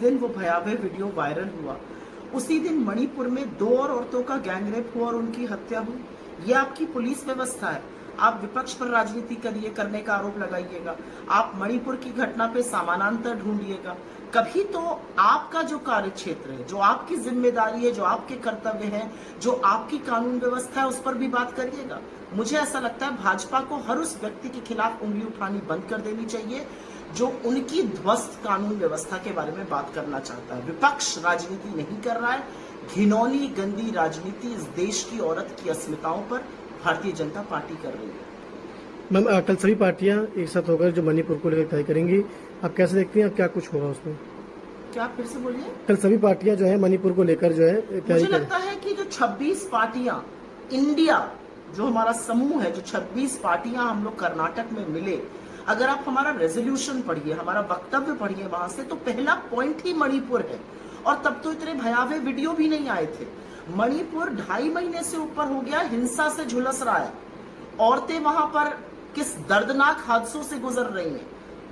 दिन वो भयावह वीडियो वायरल हुआ, उसी दिन मणिपुर में 2 और औरतों का गैंगरेप हुआ और उनकी हत्या हुई। ये आपकी पुलिस व्यवस्था है। आप विपक्ष पर राजनीति करने का आरोप लगाइएगा, आप मणिपुर की घटना पे समानांतर ढूंढिएगा। कभी तो आपका जो कार्य क्षेत्र है, जो आपकी जिम्मेदारी है, जो आपके कर्तव्य है, जो आपकी कानून व्यवस्था है, उस पर भी बात करिएगा। मुझे ऐसा लगता है भाजपा को हर उस व्यक्ति के खिलाफ उंगली उठानी बंद कर देनी चाहिए जो उनकी ध्वस्त कानून व्यवस्था के बारे में बात करना चाहता है। विपक्ष राजनीति नहीं कर रहा है, घिनौनी गंदी राजनीति इस देश की औरत की अस्मिताओं पर भारतीय जनता पार्टी कर रही है। मैम, कल सभी पार्टियां एक साथ होकर जो मणिपुर को लेकर तय करेंगी, आप कैसे देखती हैं, अब क्या कुछ होगा उसमें? क्या फिर से बोलिए? कल सभी पार्टियां जो है मणिपुर को लेकर जो है मुझे लगता है कि जो 26 पार्टियां इंडिया, जो हमारा समूह है, जो 26 पार्टियां हम लोग कर्नाटक में मिले, अगर आप हमारा रेजोल्यूशन पढ़िए, हमारा वक्तव्य पढ़िए वहां से, तो पहला पॉइंट ही मणिपुर है। और तब तो इतने भयावह वीडियो भी नहीं आए थे। मणिपुर 2.5 महीने से ऊपर हो गया हिंसा से झुलस रहा है। औरतें वहां पर किस दर्दनाक हादसों से गुजर रही हैं,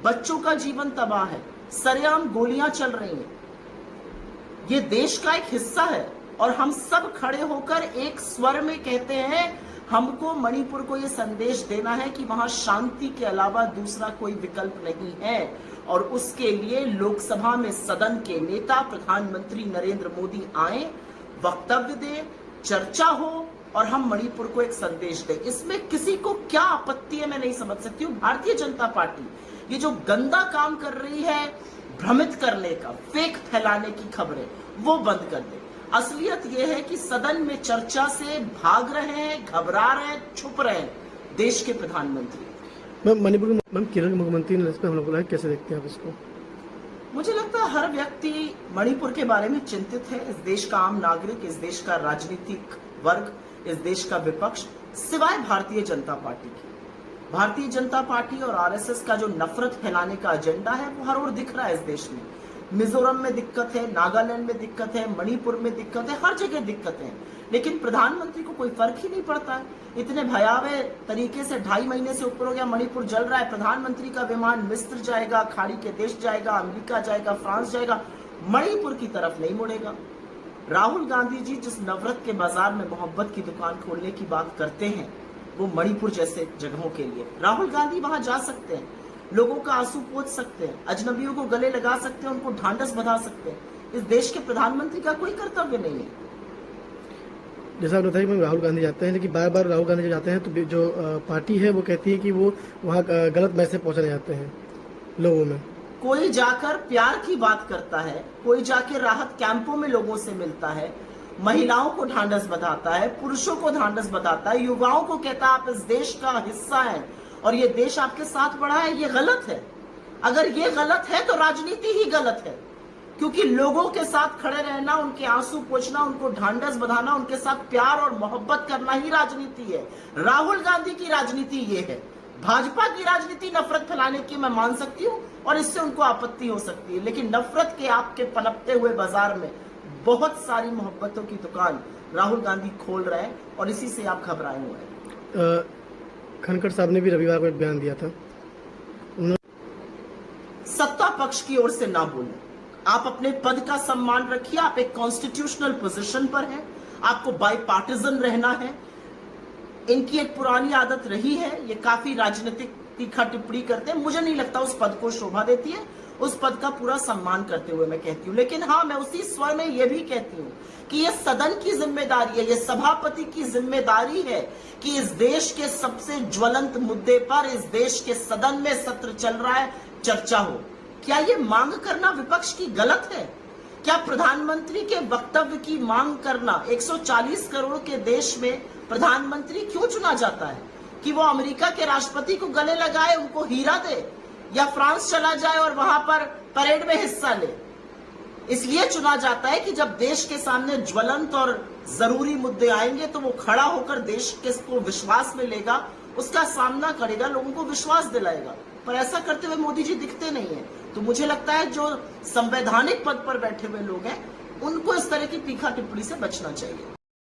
बच्चों का जीवन तबाह है, सरेआम गोलियां चल रही हैं। ये देश का एक हिस्सा है और हम सब खड़े होकर एक स्वर में कहते हैं, हमको मणिपुर को ये संदेश देना है कि वहां शांति के अलावा दूसरा कोई विकल्प नहीं है। और उसके लिए लोकसभा में सदन के नेता प्रधानमंत्री नरेंद्र मोदी आए, वक्तव्य दे, चर्चा हो और हम मणिपुर को एक संदेश दें। इसमें किसी को क्या आपत्ति है मैं नहीं समझ सकती हूँ। भारतीय जनता पार्टी ये जो गंदा काम कर रही है, भ्रमित करने का, फेक फैलाने की खबरें, वो बंद कर दे। असलियत यह है कि सदन में चर्चा से भाग रहे हैं, घबरा रहे हैं, छुप रहे हैं देश के प्रधानमंत्री। मैम, मणिपुर में केरल के मुख्यमंत्री ने इस पर हमलोग बोला है, कैसे देखते हैं आप इसको? मुझे लगता है हर व्यक्ति मणिपुर के बारे में चिंतित है। इस देश का आम नागरिक, इस देश का राजनीतिक वर्ग, इस देश का विपक्ष, सिवाय भारतीय जनता पार्टी की। भारतीय जनता पार्टी और आरएसएस का जो नफरत फैलाने का एजेंडा है वो हर ओर दिख रहा है इस देश में। मिजोरम में दिक्कत है, नागालैंड में दिक्कत है, मणिपुर में दिक्कत है, हर जगह दिक्कत है। लेकिन प्रधानमंत्री को कोई फर्क ही नहीं पड़ता है। इतने भयावह तरीके से 2.5 महीने से ऊपर हो गया, मणिपुर जल रहा है, प्रधानमंत्री का विमान मिस्र जाएगा, खाड़ी के देश जाएगा, अमेरिका जाएगा, फ्रांस जाएगा, मणिपुर की तरफ नहीं मुड़ेगा। राहुल गांधी जी जिस नफरत के बाजार में मोहब्बत की दुकान खोलने की बात करते हैं, वो मणिपुर जैसे जगहों के लिए राहुल गांधी वहां जा सकते हैं, लोगों का आंसू पोंछ सकते हैं, अजनबियों को गले लगा सकते हैं, उनको ढांढस बंधा सकते हैं। इस देश के प्रधानमंत्री का कोई कर्तव्य नहीं है। जैसा आपने बताया कि राहुल गांधी जाते हैं, लेकिन बार बार राहुल गांधी जाते हैं तो जो पार्टी है वो कहती है कि वो वहाँ गलत मैसेज पहुंचाने जाते हैं लोगों में। कोई जाकर प्यार की बात करता है, कोई जाके राहत कैंपों में लोगों से मिलता है, महिलाओं को ढांढस बंधाता है, पुरुषों को ढांढस बंधाता है, युवाओं को कहता है आप इस देश का हिस्सा हैं और ये देश आपके साथ बढ़ा है। ये गलत है। अगर ये गलत है तो राजनीति ही गलत है, क्योंकि लोगों के साथ खड़े रहना, उनके आंसू पोंछना, उनको ढांढस बंधाना, उनके साथ प्यार और मोहब्बत करना ही राजनीति है। राहुल गांधी की राजनीति ये है। भाजपा की राजनीति नफरत फैलाने की मैं मान सकती हूँ और इससे उनको आपत्ति हो सकती है, लेकिन नफरत के आपके पनपते हुए बाजार में बहुत सारी मोहब्बतों की दुकान राहुल गांधी खोल रहे हैं और इसी से आप घबराए हुए हैं। खनखड़ साहब ने भी रविवार को एक बयान दिया था, सत्ता पक्ष की ओर से ना बोलें। आप अपने पद का सम्मान रखिए, आप एक कॉन्स्टिट्यूशनल पोजीशन पर हैं, आपको बाईपार्टिजन रहना है। इनकी एक पुरानी आदत रही है, ये काफी राजनीतिक तीखा टिप्पणी करते हैं, मुझे नहीं लगता उस पद को शोभा देती है। उस पद का पूरा सम्मान करते हुए मैं कहती हूँ, लेकिन हाँ, मैं उसी स्वर में ये भी कहती हूँ कि ये सदन की जिम्मेदारी है, ये सभापति की जिम्मेदारी है कि इस देश के सबसे ज्वलंत मुद्दे पर इस देश के सदन में सत्र चल रहा है, चर्चा हो। क्या ये मांग करना विपक्ष की गलत है? क्या प्रधानमंत्री के वक्तव्य की मांग करना, 140 करोड़ के देश में प्रधानमंत्री क्यों चुना जाता है? कि वो अमेरिका के राष्ट्रपति को गले लगाए, उनको हीरा दे, या फ्रांस चला जाए और वहां पर परेड में हिस्सा ले? इसलिए चुना जाता है कि जब देश के सामने ज्वलंत और जरूरी मुद्दे आएंगे तो वो खड़ा होकर देश के को विश्वास में लेगा, उसका सामना करेगा, लोगों को विश्वास दिलाएगा। पर ऐसा करते हुए मोदी जी दिखते नहीं है। तो मुझे लगता है जो संवैधानिक पद पर बैठे हुए लोग हैं, उनको इस तरह की तीखा टिप्पणी से बचना चाहिए।